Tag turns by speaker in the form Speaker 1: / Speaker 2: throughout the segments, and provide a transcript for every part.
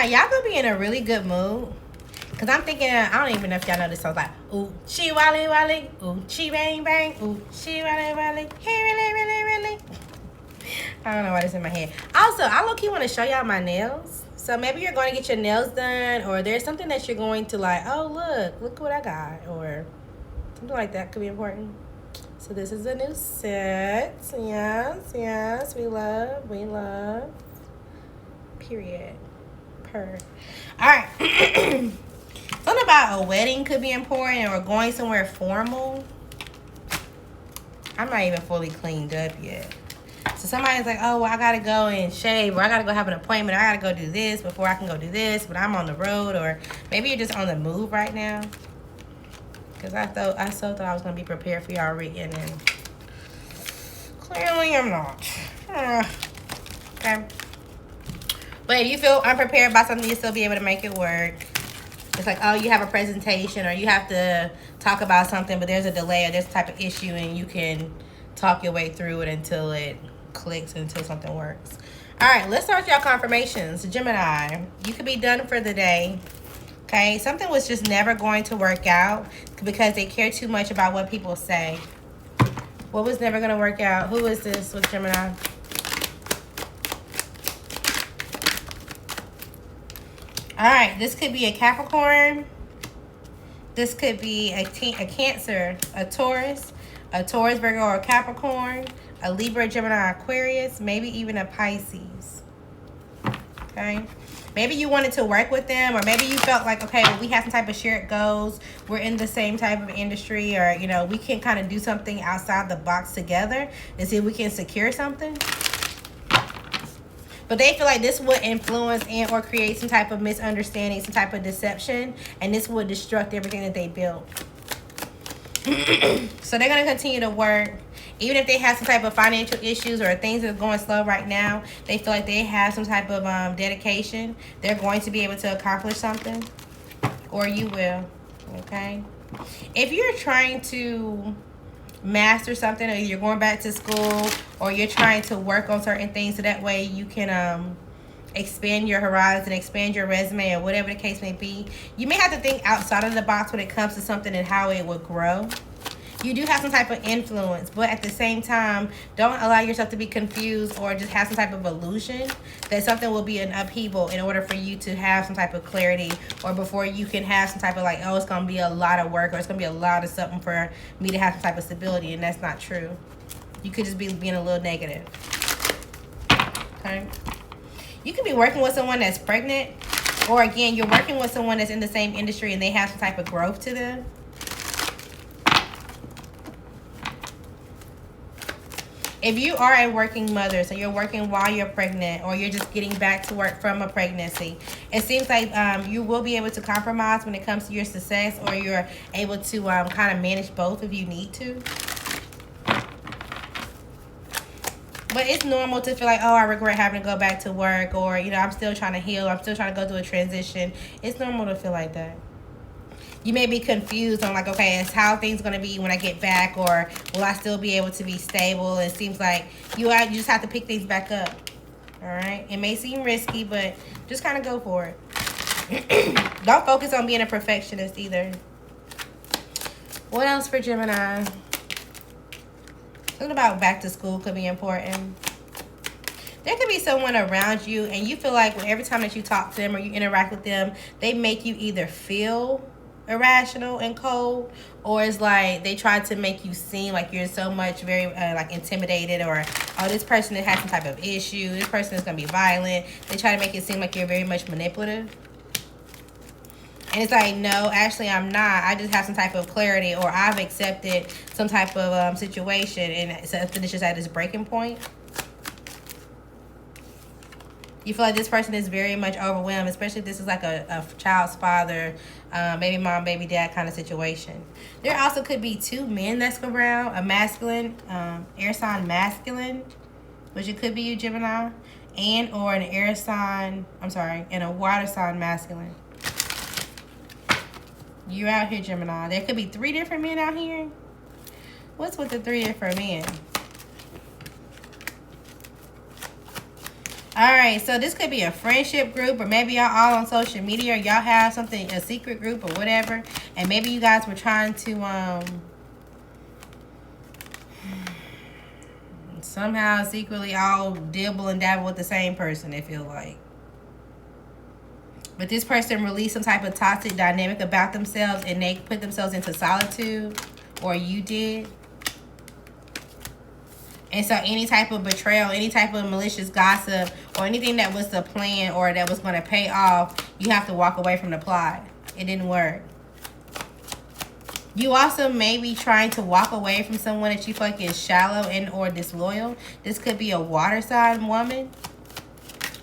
Speaker 1: Gemini, y'all gonna be in a really good mood. Cause I'm thinking, I don't even know if y'all know this song. Like, ooh, she wally wally, ooh, she bang bang, ooh, she wally wally, he really really really. I don't know why this is in my head. Also, I low key want to show y'all my nails. So maybe you're going to get your nails done, or there's something that you're going to like. Oh look what I got, or something like that could be important. So this is a new set. Yes, we love. Period. Per. All right. Something about a wedding could be important, or going somewhere formal. I'm not even fully cleaned up yet. So somebody's like, oh, well, I got to go and shave, or I got to go have an appointment, or I got to go do this before I can go do this, but I'm on the road, or maybe you're just on the move right now. Because I so thought I was going to be prepared for y'all reading, and clearly I'm not. Okay. But if you feel unprepared by something, you'll still be able to make it work. It's like, oh, you have a presentation, or you have to talk about something, but there's a delay or there's a type of issue, and you can talk your way through it until it clicks, until something works. All right, let's start y'all confirmations. Gemini, you could be done for the day. Okay, something was just never going to work out because they care too much about what people say. What was never going to work out? Who is this with Gemini? All right, this could be a Capricorn. This could be a Cancer, a Taurus, Virgo, or a Capricorn, a Libra, Gemini, Aquarius, maybe even a Pisces. Okay? Maybe you wanted to work with them, or maybe you felt like, okay, well, we have some type of shared goals. We're in the same type of industry, or, you know, we can kind of do something outside the box together and see if we can secure something. But they feel like this would influence and or create some type of misunderstanding, some type of deception, and this would destruct everything that they built. So they're going to continue to work. Even if they have some type of financial issues or things that are going slow right now, they feel like they have some type of dedication. They're going to be able to accomplish something. Or you will. Okay? If you're trying to master something, or you're going back to school, or you're trying to work on certain things so that way you can expand your horizon, expand your resume, or whatever the case may be, you may have to think outside of the box when it comes to something and how it would grow. You do have some type of influence, but at the same time, don't allow yourself to be confused or just have some type of illusion that something will be an upheaval in order for you to have some type of clarity, or before you can have some type of like, oh, it's going to be a lot of work, or it's going to be a lot of something for me to have some type of stability, and that's not true. You could just be being a little negative. Okay? You could be working with someone that's pregnant, or again, you're working with someone that's in the same industry and they have some type of growth to them. If you are a working mother, so you're working while you're pregnant, or you're just getting back to work from a pregnancy, it seems like you will be able to compromise when it comes to your success, or you're able to kind of manage both if you need to. But it's normal to feel like, oh, I regret having to go back to work, or, you know, I'm still trying to heal, I'm still trying to go through a transition. It's normal to feel like that. You may be confused on like, okay, is how things going to be when I get back, or will I still be able to be stable? It seems like you just have to pick things back up. All right. It may seem risky, but just kind of go for it. Don't focus on being a perfectionist either. What else for Gemini? Something about back to school could be important. There could be someone around you and you feel like every time that you talk to them or you interact with them, they make you either feel irrational and cold, or it's like they try to make you seem like you're so much very like intimidated, or, oh, this person has some type of issue, this person is going to be violent. They try to make it seem like you're very much manipulative. And it's like, no, actually I'm not. I just have some type of clarity, or I've accepted some type of situation, and something is just at this breaking point. You feel like this person is very much overwhelmed, especially if this is like a child's father, baby mom, baby dad kind of situation. There also could be two men that's around, a masculine, air sign masculine, which it could be you, Gemini, and or an air sign, and a water sign masculine. You're out here, Gemini. There could be 3 different men out here. What's with the 3 different men? All right, so this could be a friendship group, or maybe y'all all on social media, or y'all have something, a secret group or whatever, and maybe you guys were trying to somehow secretly all dibble and dabble with the same person, it feels like. But this person released some type of toxic dynamic about themselves, and they put themselves into solitude, or you did. And so any type of betrayal, any type of malicious gossip, or anything that was the plan or that was going to pay off, you have to walk away from the plot. It didn't work. You also may be trying to walk away from someone that you feel like is shallow and or disloyal. This could be a water sign woman.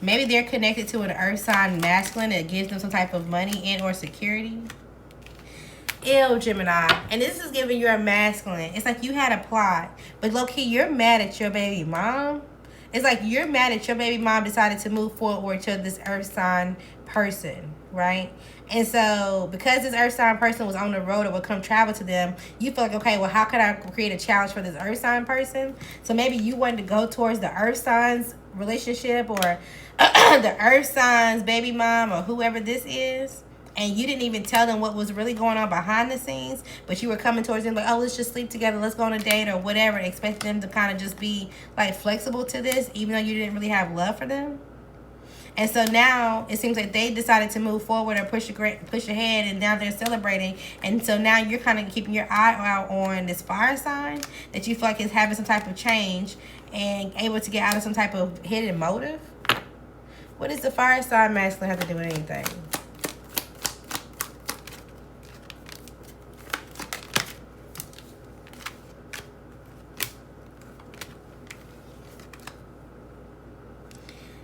Speaker 1: Maybe they're connected to an earth sign masculine that gives them some type of money and or security. Ew, Gemini. And this is giving you a masculine. It's like you had a plot, but low-key, you're mad at your baby mom. It's like you're mad at your baby mom decided to move forward to this earth sign person, right? And so because this earth sign person was on the road or would come travel to them, you feel like, okay, well, how could I create a challenge for this earth sign person? So maybe you wanted to go towards the earth signs relationship, or the earth signs baby mom, or whoever this is. And you didn't even tell them what was really going on behind the scenes, but you were coming towards them like, oh, let's just sleep together, let's go on a date or whatever, expect them to kind of just be like flexible to this, even though you didn't really have love for them. And so now it seems like they decided to move forward or push ahead, and now they're celebrating. And so now you're kind of keeping your eye out on this fire sign that you feel like is having some type of change and able to get out of some type of hidden motive. What does the fire sign masculine have to do with anything?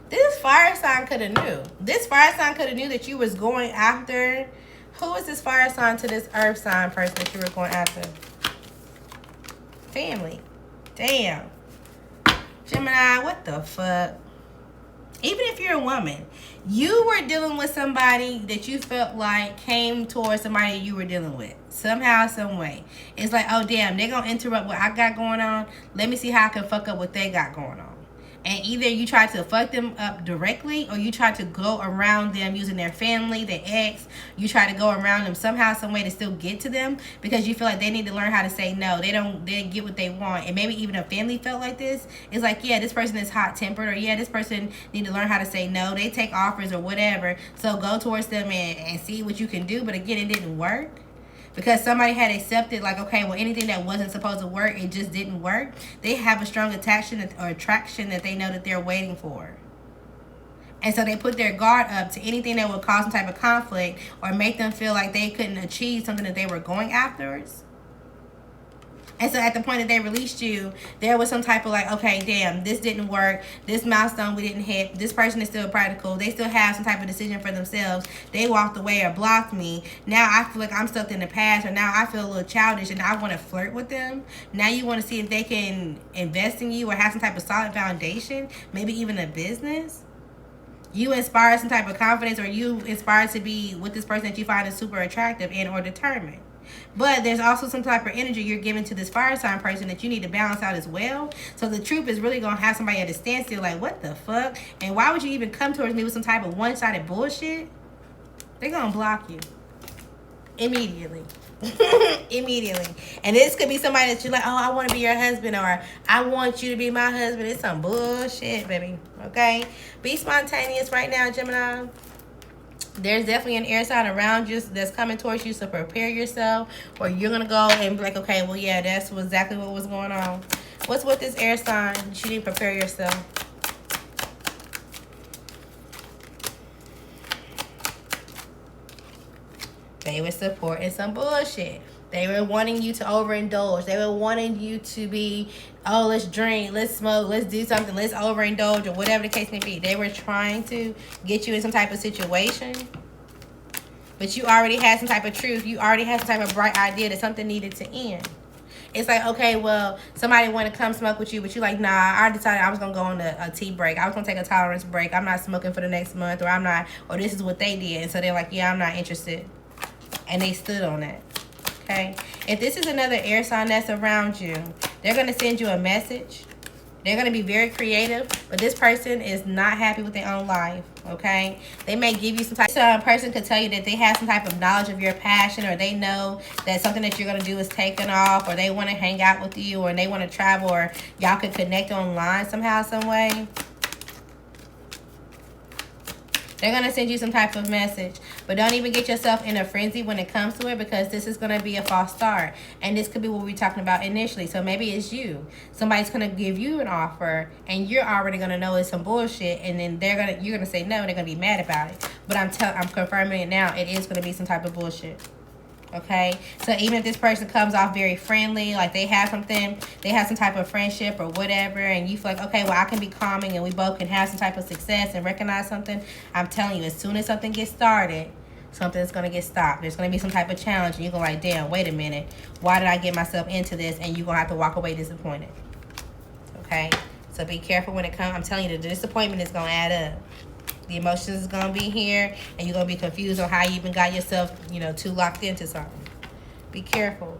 Speaker 1: This fire sign could have knew. This fire sign could have knew that you was going after. Who is this fire sign to this earth sign person that you were going after? Family. Damn. Gemini, what the fuck? Even if you're a woman, you were dealing with somebody that you felt like came towards somebody you were dealing with. Somehow, some way. It's like, oh, damn, they're going to interrupt what I got going on. Let me see how I can fuck up what they got going on. And either you try to fuck them up directly, or you try to go around them using their family, their ex. You try to go around them somehow, some way to still get to them, because you feel like they need to learn how to say no. They didn't get what they want. And maybe even a family felt like this. It's like, yeah, this person is hot-tempered, or yeah, this person need to learn how to say no. They take offers or whatever. So go towards them and see what you can do. But again, it didn't work. Because somebody had accepted, like, okay, well, anything that wasn't supposed to work, it just didn't work. They have a strong attachment or attraction that they know that they're waiting for. And so they put their guard up to anything that would cause some type of conflict or make them feel like they couldn't achieve something that they were going afterwards. And so at the point that they released you, there was some type of like, okay, damn, this didn't work. This milestone we didn't hit. This person is still practical. They still have some type of decision for themselves. They walked away or blocked me. Now I feel like I'm stuck in the past, or now I feel a little childish and I want to flirt with them. Now you want to see if they can invest in you or have some type of solid foundation, maybe even a business. You inspire some type of confidence, or you inspire to be with this person that you find is super attractive and or determined. But there's also some type of energy you're giving to this fire sign person that you need to balance out as well. So the truth is really going to have somebody at a standstill like, what the fuck? And why would you even come towards me with some type of one-sided bullshit? They're going to block you. Immediately. Immediately. And this could be somebody that you're like, oh, I want to be your husband, or I want you to be my husband. It's some bullshit, baby. Okay? Be spontaneous right now, Gemini. There's definitely an air sign around you that's coming towards you, so prepare yourself, or you're going to go and be like, okay, well, yeah, that's exactly what was going on. What's with this air sign? You need to prepare yourself. They were supporting some bullshit. They were wanting you to overindulge. They were wanting you to be, oh, let's drink, let's smoke, let's do something, let's overindulge, or whatever the case may be. They were trying to get you in some type of situation. But you already had some type of truth. You already had some type of bright idea that something needed to end. It's like, okay, well, somebody want to come smoke with you, but you're like, nah, I decided I was going to go on a tea break. I was going to take a tolerance break. I'm not smoking for the next month, or I'm not, or this is what they did. And so they're like, yeah, I'm not interested. And they stood on that. Okay? If this is another air sign that's around you, they're going to send you a message. They're going to be very creative, but this person is not happy with their own life, okay? They may give you some type. This person could tell you that they have some type of knowledge of your passion, or they know that something that you're going to do is taken off, or they want to hang out with you, or they want to travel, or y'all could connect online somehow, some way. They're going to send you some type of message. But don't even get yourself in a frenzy when it comes to it, because this is going to be a false start. And this could be what we were talking about initially. So maybe it's you. Somebody's going to give you an offer, and you're already going to know it's some bullshit. And then you're going to say no, and they're going to be mad about it. But I'm confirming it now. It is going to be some type of bullshit. Okay, so even if this person comes off very friendly, like they have some type of friendship or whatever, and you feel like, okay, well, I can be calming and we both can have some type of success and recognize something, I'm telling you, as soon as something gets started, something's going to get stopped. There's going to be some type of challenge, and you're going to like, damn, wait a minute, why did I get myself into this? And you're going to have to walk away disappointed. Okay, so be careful when it comes. I'm telling you, the disappointment is going to add up. The emotions is going to be here, and you're going to be confused on how you even got yourself, too locked into something. Be careful.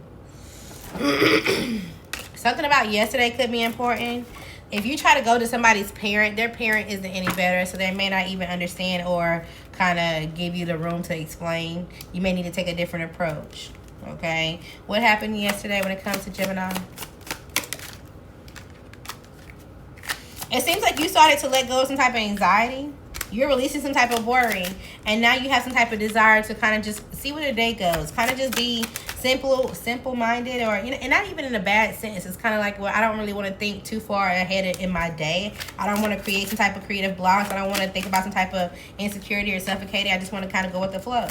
Speaker 1: Something about yesterday could be important. If you try to go to somebody's parent, their parent isn't any better, so they may not even understand or kind of give you the room to explain. You may need to take a different approach, okay? What happened yesterday when it comes to Gemini? It seems like you started to let go of some type of anxiety. You're releasing some type of worry, and now you have some type of desire to kind of just see where the day goes. Kind of just be simple-minded, or and not even in a bad sense. It's kind of like, well, I don't really want to think too far ahead in my day. I don't want to create some type of creative blocks. I don't want to think about some type of insecurity or suffocating. I just want to kind of go with the flow.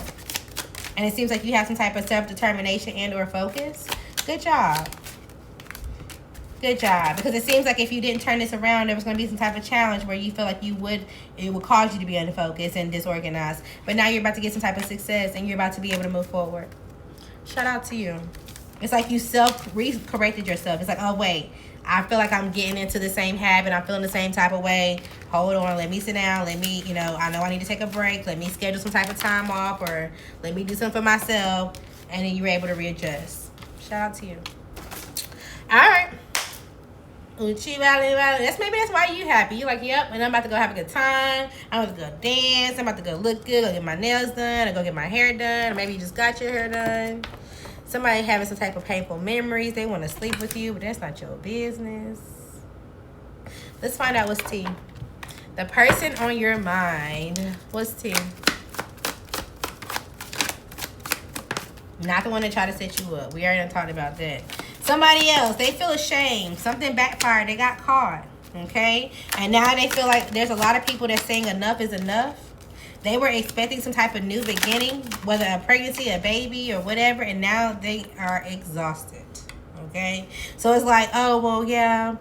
Speaker 1: And it seems like you have some type of self-determination and or focus. Good job. Good job. Because it seems like if you didn't turn this around, there was going to be some type of challenge where you feel like it would cause you to be unfocused and disorganized. But now you're about to get some type of success, and you're about to be able to move forward. Shout out to you. It's like you self-corrected yourself. It's like, oh, wait, I feel like I'm getting into the same habit. I'm feeling the same type of way. Hold on. Let me sit down. Let me, I know I need to take a break. Let me schedule some type of time off, or let me do something for myself. And then you're able to readjust. Shout out to you. All right. Maybe that's why you happy. You're like, yep, and I'm about to go have a good time. I'm about to go dance. I'm about to go look good. Go get my nails done. Or go get my hair done. Or maybe you just got your hair done. Somebody having some type of painful memories. They want to sleep with you, but that's not your business. Let's find out what's tea. The person on your mind. What's tea? Not the one that tried to set you up. We already talked about that. Somebody else, they feel ashamed. Something backfired. They got caught. Okay? And now they feel like there's a lot of people that's saying enough is enough. They were expecting some type of new beginning, whether a pregnancy, a baby, or whatever, and now they are exhausted. Okay? So it's like, oh, well, yeah,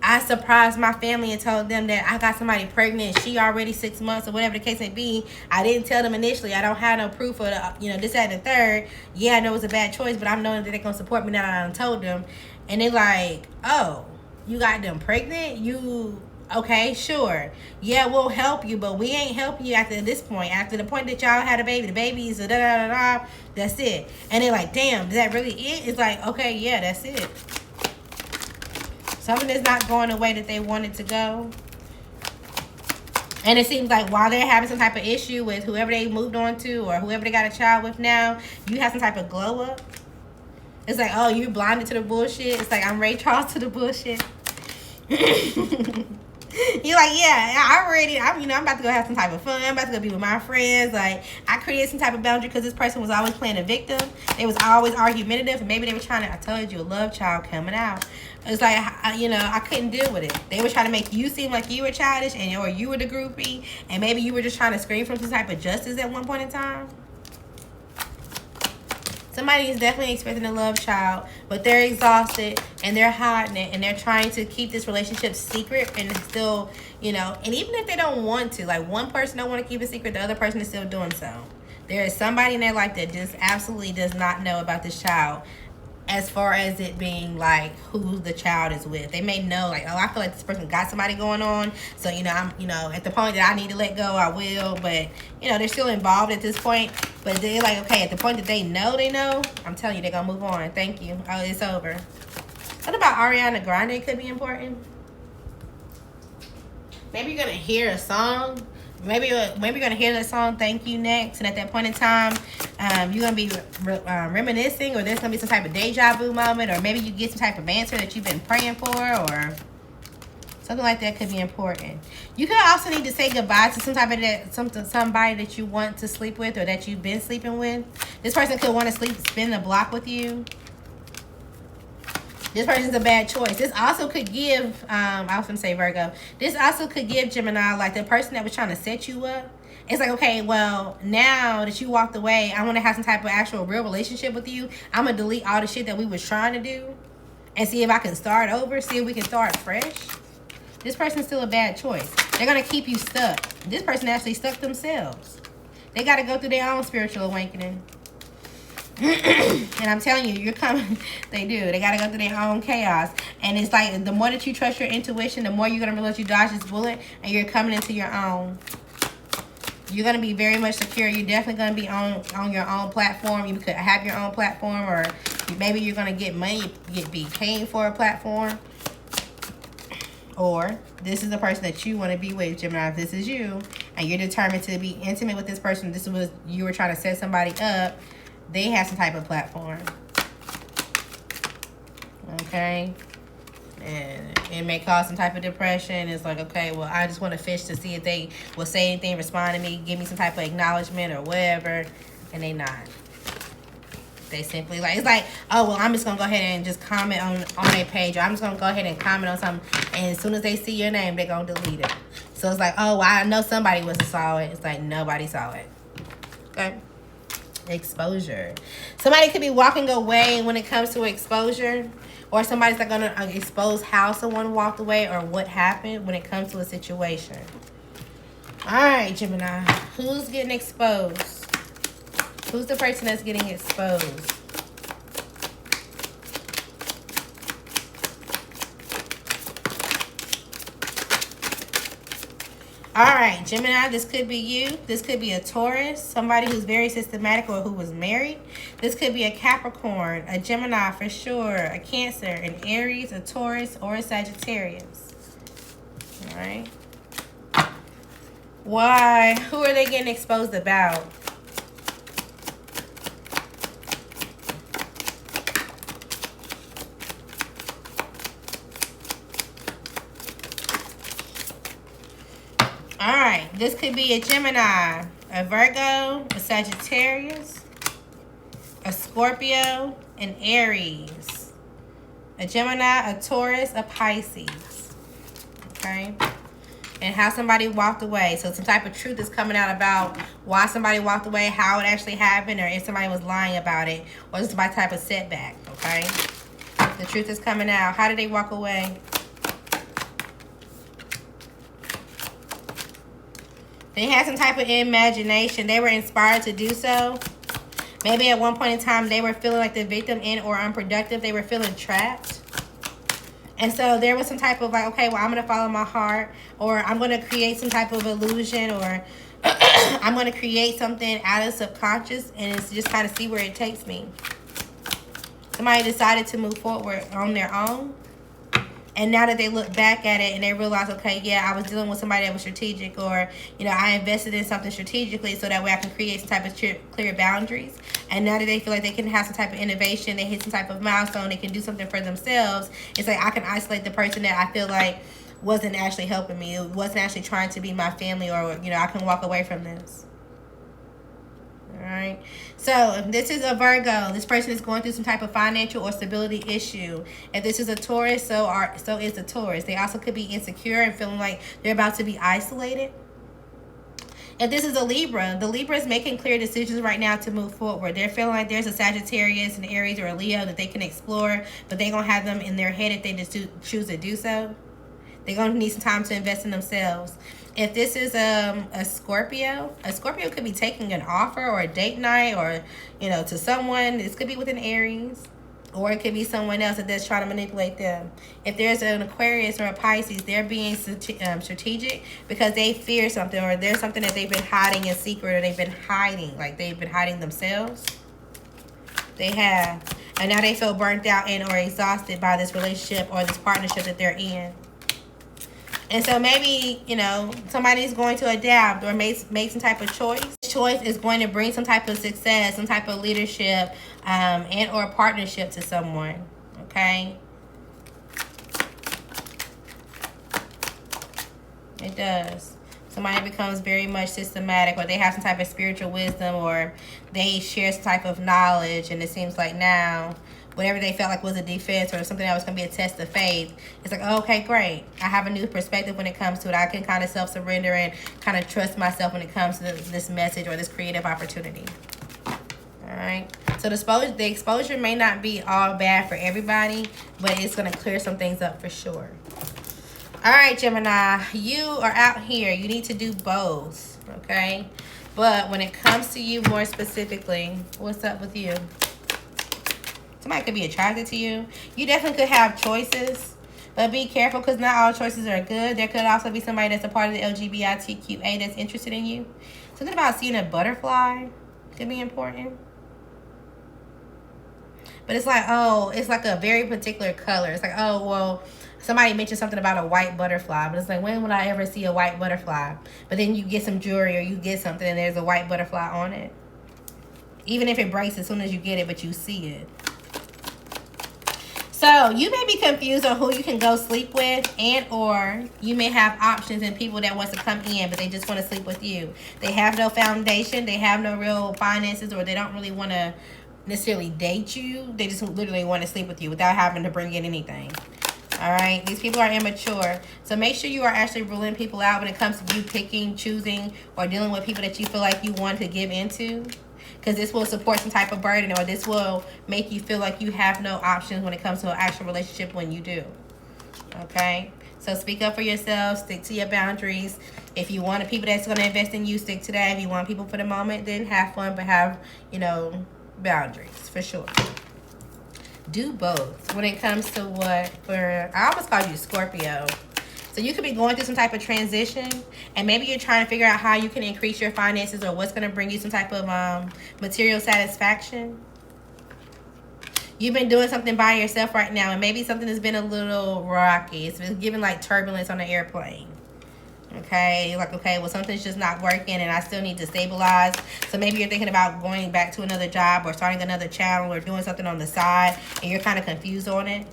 Speaker 1: I surprised my family and told them that I got somebody pregnant. She already 6 months, or whatever the case may be. I didn't tell them initially. I don't have no proof of this, that, and the third. Yeah, I know it was a bad choice, but I'm knowing that they're going to support me now that I done told them. And they're like, oh, you got them pregnant? Okay, sure. Yeah, we'll help you, but we ain't helping you after this point. After the point that y'all had a baby, the baby's da-da-da-da, that's it. And they're like, damn, is that really it? It's like, okay, yeah, that's it. Something is not going the way that they wanted to go. And it seems like while they're having some type of issue with whoever they moved on to, or whoever they got a child with now, you have some type of glow up. It's like, oh, you're blinded to the bullshit. It's like, I'm Ray Charles to the bullshit. You're like, yeah, I'm about to go have some type of fun. I'm about to go be with my friends. Like, I created some type of boundary because this person was always playing a victim. They was always argumentative, and maybe they were trying to, I told you, a love child coming out. It's like, I couldn't deal with it. They were trying to make you seem like you were childish, or you were the groupie, and maybe you were just trying to scream from some type of justice at one point in time. Somebody is definitely expecting a love child, but they're exhausted, and they're hiding it, and they're trying to keep this relationship secret, and still, and even if they don't want to, like one person don't want to keep it secret, the other person is still doing so. There is somebody in their life that just absolutely does not know about this child, as far as it being like who the child is with. They may know, like, oh, I feel like this person got somebody going on, so I'm at the point that I need to let go, I will. But they're still involved at this point, but they're like, okay, at the point that they know, I'm telling you, they're gonna move on. Thank you. Oh, it's over. What about Ariana Grande could be important? Maybe you're going to hear a song. Maybe you're going to hear that song, Thank You, next. And at that point in time, you're going to be reminiscing, or there's going to be some type of deja vu moment, or maybe you get some type of answer that you've been praying for, or something like that could be important. You could also need to say goodbye to somebody that you want to sleep with, or that you've been sleeping with. This person could want to spin the block with you. This person's a bad choice. This also could give, I was going to say Virgo. This also could give Gemini, like the person that was trying to set you up. It's like, okay, well, now that you walked away, I want to have some type of actual real relationship with you. I'm going to delete all the shit that we was trying to do and see if I can start over, see if we can start fresh. This person's still a bad choice. They're going to keep you stuck. This person actually stuck themselves. They got to go through their own spiritual awakening. And I'm telling you, you're coming. They do. They got to go through their own chaos. And it's like the more that you trust your intuition, the more you're going to realize you dodge this bullet and you're coming into your own. You're going to be very much secure. You're definitely going to be on your own platform. You could have your own platform, or maybe you're going to get money, be paying for a platform. Or this is the person that you want to be with, Gemini. If this is you and you're determined to be intimate with this person, this was you were trying to set somebody up, they have some type of platform. Okay? And it may cause some type of depression. It's like, okay, well, I just want to fish to see if they will say anything, respond to me, give me some type of acknowledgement or whatever. And they not. They simply like, it's like, oh, well, I'm just going to go ahead and just comment on their page. Or I'm just going to go ahead and comment on something. And as soon as they see your name, they're going to delete it. So it's like, oh, well, I know somebody must have saw it. It's like, nobody saw it. Okay? Exposure. Somebody could be walking away when it comes to exposure. Or somebody's not going to expose how someone walked away or what happened when it comes to a situation. All right, Gemini. Who's getting exposed? Who's the person that's getting exposed? All right, Gemini, this could be you. This could be a Taurus, somebody who's very systematic or who was married. This could be a Capricorn, a Gemini for sure, a Cancer, an Aries, a Taurus, or a Sagittarius. All right. Why? Who are they getting exposed about? Alright, this could be a Gemini, a Virgo, a Sagittarius, a Scorpio, an Aries, a Gemini, a Taurus, a Pisces. Okay? And how somebody walked away. So some type of truth is coming out about why somebody walked away, how it actually happened, or if somebody was lying about it, or just by type of setback. Okay? The truth is coming out. How did they walk away? They had some type of imagination. They were inspired to do so. Maybe at one point in time, they were feeling like the victim or unproductive. They were feeling trapped. And so there was some type of like, okay, well, I'm going to follow my heart. Or I'm going to create some type of illusion. Or I'm going to create something out of subconscious. And it's just kind of see where it takes me. Somebody decided to move forward on their own. And now that they look back at it and they realize, okay, yeah, I was dealing with somebody that was strategic, or, you know, I invested in something strategically so that way I can create some type of clear boundaries. And now that they feel like they can have some type of innovation, they hit some type of milestone, they can do something for themselves. It's like I can isolate the person that I feel like wasn't actually helping me. It wasn't actually trying to be my family, or, you know, I can walk away from this. Alright, so if this is a Virgo, this person is going through some type of financial or stability issue. If this is a Taurus, so is the Taurus. They also could be insecure and feeling like they're about to be isolated. If this is a Libra, the Libra is making clear decisions right now to move forward. They're feeling like there's a Sagittarius, an Aries, or a Leo that they can explore, but they're going to have them in their head if they just choose to do so. They're going to need some time to invest in themselves. If this is a Scorpio could be taking an offer or a date night, or, you know, to someone. This could be with an Aries, or it could be someone else that's trying to manipulate them. If there's an Aquarius or a Pisces, they're being strategic because they fear something, or there's something that they've been hiding in secret, or they've been hiding, like they've been hiding themselves. They have. And now they feel burnt out and or exhausted by this relationship or this partnership that they're in. And so maybe, you know, somebody's going to adapt or make some type of choice. Choice is going to bring some type of success, some type of leadership, and or partnership to someone. Okay? It does. Somebody becomes very much systematic, or they have some type of spiritual wisdom, or they share some type of knowledge, and it seems like now whatever they felt like was a defense or something that was going to be a test of faith, it's like, oh, okay, great. I have a new perspective when it comes to it. I can kind of self-surrender and kind of trust myself when it comes to this message or this creative opportunity. All right. So the exposure may not be all bad for everybody, but it's going to clear some things up for sure. All right, Gemini, you are out here. You need to do both, okay? But when it comes to you more specifically, what's up with you? Somebody could be attracted to you. You definitely could have choices, but be careful because not all choices are good. There could also be somebody that's a part of the LGBTQA that's interested in you. Something about seeing a butterfly could be important. But it's like, oh, it's like a very particular color. It's like, oh, well, somebody mentioned something about a white butterfly. But it's like, when would I ever see a white butterfly? But then you get some jewelry or you get something and there's a white butterfly on it. Even if it breaks as soon as you get it, but you see it. So you may be confused on who you can go sleep with, and or you may have options and people that wants to come in, but they just want to sleep with you. They have no foundation. They have no real finances, or they don't really want to necessarily date you. They just literally want to sleep with you without having to bring in anything. All right, these people are immature. So make sure you are actually ruling people out when it comes to you picking, choosing, or dealing with people that you feel like you want to give into. Because this will support some type of burden, or this will make you feel like you have no options when it comes to an actual relationship when you do. Okay? So speak up for yourself. Stick to your boundaries. If you want people that's going to invest in you, stick to that. If you want people for the moment, then have fun, but have, you know, boundaries for sure. Do both when it comes to what for. I almost called you Scorpio. So you could be going through some type of transition, and maybe you're trying to figure out how you can increase your finances or what's going to bring you some type of material satisfaction. You've been doing something by yourself right now, and maybe something has been a little rocky. It's been giving like turbulence on the airplane. Okay, you're like, okay, well, something's just not working and I still need to stabilize. So maybe you're thinking about going back to another job or starting another channel or doing something on the side, and you're kind of confused on it.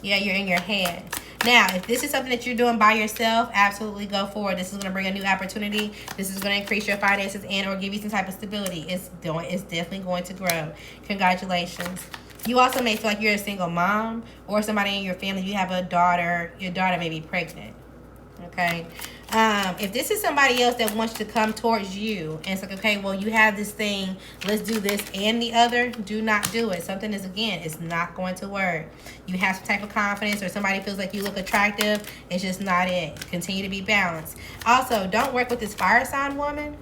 Speaker 1: Yeah, you're in your head. Now, if this is something that you're doing by yourself, absolutely go forward. This is going to bring a new opportunity. This is going to increase your finances and or give you some type of stability. It's definitely going to grow. Congratulations. You also may feel like you're a single mom or somebody in your family. You have a daughter. Your daughter may be pregnant. Okay. If this is somebody else that wants to come towards you and it's like, okay, well, you have this thing, let's do this and the other, do not do it. Something is, again, it's not going to work. You have some type of confidence, or somebody feels like you look attractive, it's just not it. Continue to be balanced. Also, don't work with this fire sign woman.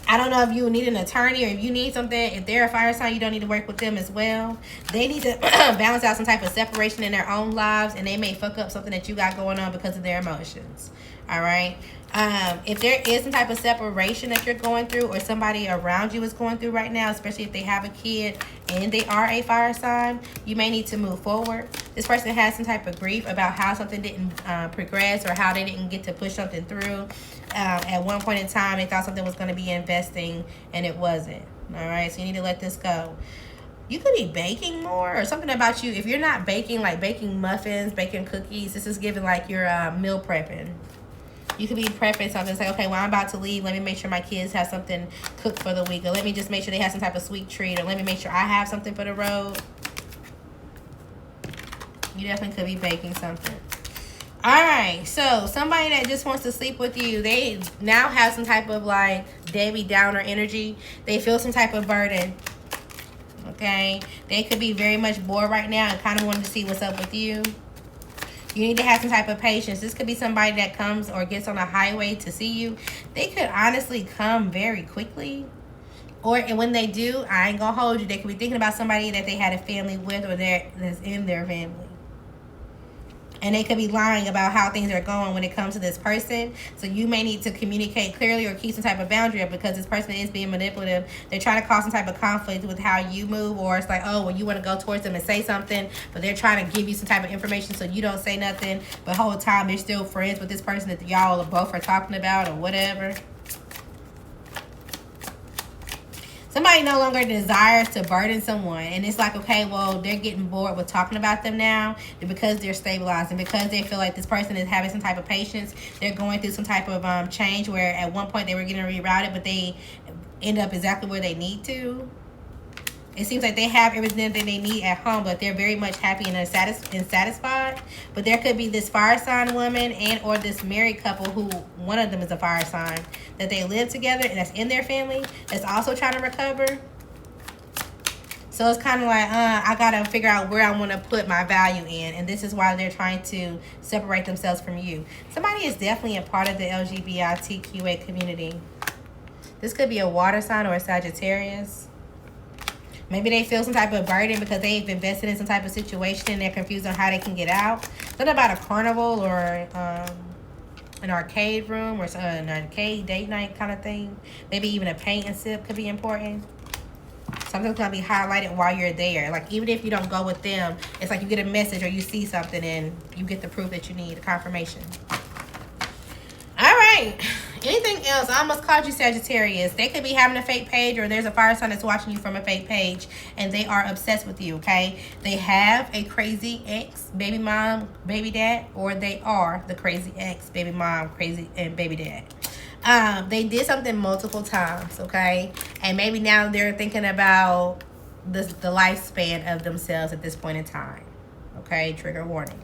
Speaker 1: I don't know if you need an attorney or if you need something. If they're a fire sign, you don't need to work with them as well. They need to balance out some type of separation in their own lives, and they may fuck up something that you got going on because of their emotions. All right? If there is some type of separation that you're going through, or somebody around you is going through right now, especially if they have a kid and they are a fire sign, you may need to move forward. This person has some type of grief about how something didn't progress, or how they didn't get to push something through. At one point in time, they thought something was going to be investing and it wasn't. All right, so you need to let this go. You could be baking more, or something about you. If you're not baking, like baking muffins, baking cookies, this is giving like you're meal prepping. You could be prepping something. It's like, okay, well, I'm about to leave. Let me make sure my kids have something cooked for the week. Or let me just make sure they have some type of sweet treat. Or let me make sure I have something for the road. You definitely could be baking something. All right, so somebody that just wants to sleep with you, they now have some type of like Debbie Downer energy. They feel some type of burden. Okay, they could be very much bored right now and kind of wanting to see what's up with you. You need to have some type of patience. This could be somebody that comes or gets on a highway to see you. They could honestly come very quickly. Or when they do, I ain't gonna hold you. They could be thinking about somebody that they had a family with, or that's in their family. and they could be lying about how things are going when it comes to this person. So you may need to communicate clearly or keep some type of boundary up, because this person is being manipulative. They're trying to cause some type of conflict with how you move, or it's like, oh, well, you want to go towards them and say something, but they're trying to give you some type of information so you don't say nothing, but the whole time they're still friends with this person that y'all both are talking about or whatever. Somebody no longer desires to burden someone. And it's like, okay, well, they're getting bored with talking about them now. Because they're stabilizing, because they feel like this person is having some type of patience. They're going through some type of change where at one point they were getting rerouted, but they end up exactly where they need to. It seems like they have everything that they need at home, but they're very much happy and satisfied. But there could be this fire sign woman and or this married couple who one of them is a fire sign, that they live together and that's in their family, that's also trying to recover. So it's kind of like, I got to figure out where I want to put my value in. And this is why they're trying to separate themselves from you. Somebody is definitely a part of the LGBTQA community. This could be a water sign or a Sagittarius. Maybe they feel some type of burden because they've invested in some type of situation and they're confused on how they can get out. Something about a carnival or an arcade room or an arcade date night kind of thing. Maybe even a paint and sip could be important. Something's going to be highlighted while you're there. Like, even if you don't go with them, it's like you get a message or you see something and you get the proof that you need, the confirmation. All right. Anything else? I almost called you Sagittarius. They could be having a fake page, or there's a fire sign that's watching you from a fake page, and they are obsessed with you, okay? They have a crazy ex, baby mom, baby dad, or they are the crazy ex, baby mom, crazy, and baby dad. They did something multiple times, okay? And maybe now they're thinking about the lifespan of themselves at this point in time, okay? Trigger warning.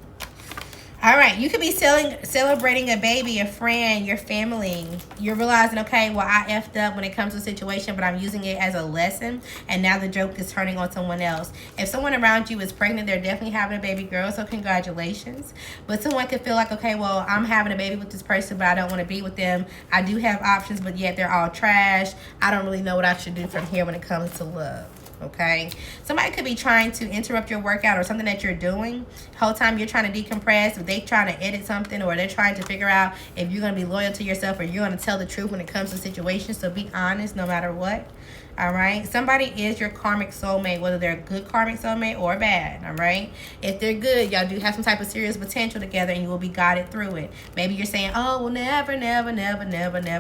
Speaker 1: All right, you could be celebrating a baby, a friend, your family. You're realizing, okay, well, I effed up when it comes to a situation, but I'm using it as a lesson, and now the joke is turning on someone else. If someone around you is pregnant, they're definitely having a baby girl, so congratulations. But someone could feel like, okay, well, I'm having a baby with this person, but I don't want to be with them. I do have options, but yet they're all trash. I don't really know what I should do from here when it comes to love. Okay, somebody could be trying to interrupt your workout or something that you're doing. The whole time you're trying to decompress, or they trying to edit something, or they're trying to figure out if you're going to be loyal to yourself or you're going to tell the truth when it comes to situations. So be honest no matter what. All right, somebody is your karmic soulmate, whether they're a good karmic soulmate or bad. All right, if they're good, y'all do have some type of serious potential together and you will be guided through it. Maybe you're saying, oh, well, never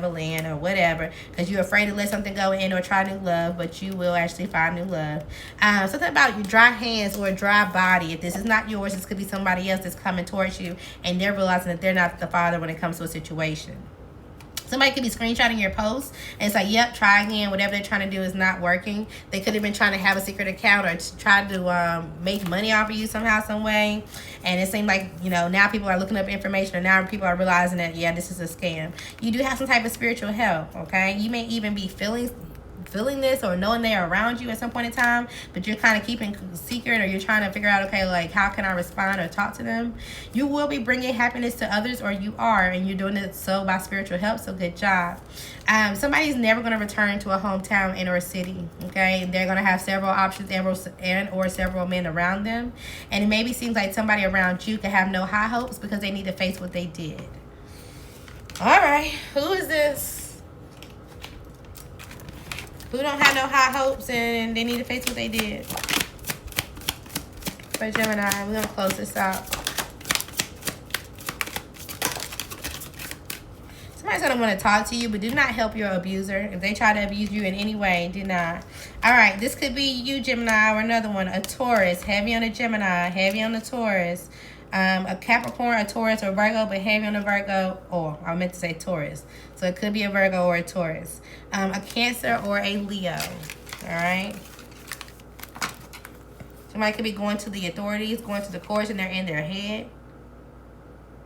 Speaker 1: land or whatever, because you're afraid to let something go in or try new love, but you will actually find new love. Something about your dry hands or a dry body. If this is not yours, this could be somebody else that's coming towards you and they're realizing that they're not the father when it comes to a situation. Somebody could be screenshotting your posts and it's like, yep, try again. Whatever they're trying to do is not working. They could have been trying to have a secret account or try to make money off of you somehow, some way. And it seemed like, you know, now people are looking up information, or now people are realizing that, yeah, this is a scam. You do have some type of spiritual help, okay? You may even be feeling this or knowing they're around you at some point in time, but you're kind of keeping secret, or you're trying to figure out, okay, like, how can I respond or talk to them? You will be bringing happiness to others, or you are, and you're doing it so by spiritual help, so good job. Somebody's never going to return to a hometown and or a city, okay? They're going to have several options and or several men around them, and it maybe seems like somebody around you could have no high hopes because they need to face what they did. All right, who is this? Who don't have no high hopes and they need to face what they did? For Gemini, we're going to close this out. Somebody's going to want to talk to you, but do not help your abuser. If they try to abuse you in any way, do not. All right, this could be you, Gemini, or another one. A Taurus, heavy on the Gemini, heavy on the Taurus. A Capricorn, a Taurus, or Virgo, but heavy on the Virgo. Oh, I meant to say Taurus. So it could be a Virgo or a Taurus. A Cancer or a Leo. All right. Somebody could be going to the authorities, going to the courts, and they're in their head.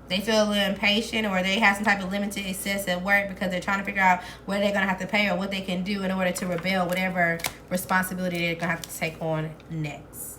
Speaker 1: They feel a little impatient, or they have some type of limited access at work because they're trying to figure out whether they're going to have to pay or what they can do in order to rebel whatever responsibility they're going to have to take on next.